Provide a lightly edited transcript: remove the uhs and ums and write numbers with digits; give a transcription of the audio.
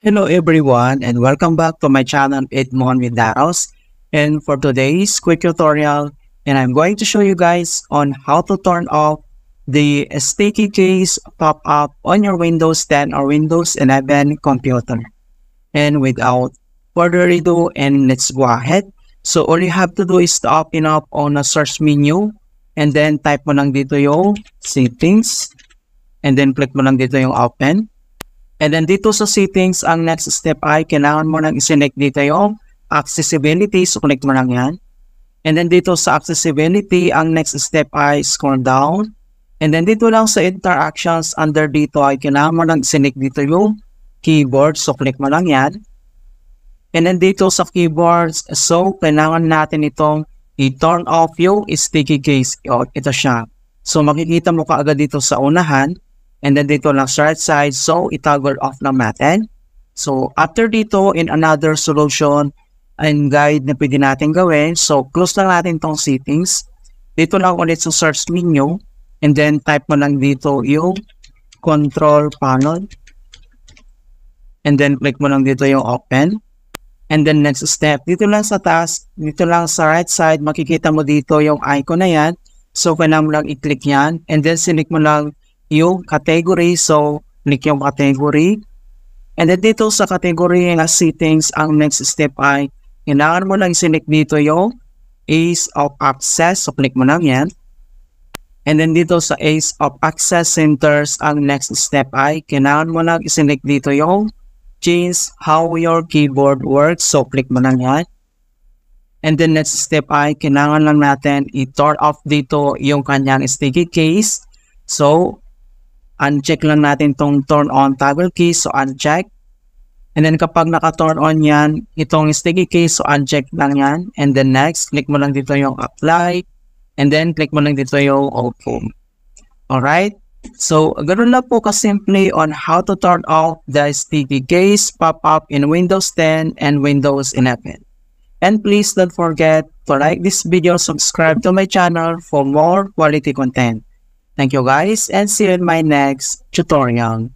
Hello everyone and welcome back to my channel Edmond with Daros. And for today's quick tutorial, and I'm going to show you guys on how to turn off the sticky case pop-up on your Windows 10 or Windows 11 computer. And without further ado, and let's go ahead. So all you have to do is to open up on a search menu and then type mo lang dito yung settings and then click mo lang dito yung open. And then dito sa settings, ang next step ay kailangan mo nang i-select dito yung accessibility. So click mo lang yan. And then dito sa accessibility, ang next step ay scroll down. And then dito lang sa interactions, under dito ay kailangan mo nang i-select dito yung keyboard. So click mo lang yan. And then dito sa keyboards, so kailangan natin itong i-turn off yung sticky case. Ito siya. So makikita mo kaagad dito sa unahan. And then dito lang sa right side, so itoggle off lang natin. So after dito, in another solution and guide na pwede natin gawin, so close lang natin tong settings. Dito lang ulit sa search menu, and then type mo lang dito yung control panel. And then click mo lang dito yung open. And then next step, dito lang sa taas, dito lang sa right side, makikita mo dito yung icon na yan. So kailangan mo lang i-click yan, and then select mo lang yung category. So, click yung category. And then dito sa category na settings, ang next step ay kailangan mo lang select dito yung ease of access. So, click mo lang yan. And then dito sa ease of access centers, ang next step ay kailangan mo lang select dito yung change how your keyboard works. So, click mo lang yan. And then next step ay kailangan lang natin i-turn off dito yung kanyang sticky case. So, uncheck lang natin tong turn on toggle key. So, uncheck. And then kapag naka-turn on yan, itong sticky case, so uncheck lang yan. And then next, click mo lang dito yung apply. And then click mo lang dito yung open. Alright? So, ganoon lang po kasimple on how to turn off the sticky case pop-up in Windows 10 and Windows 11. And please don't forget to like this video, subscribe to my channel for more quality content. Thank you guys and see you in my next tutorial.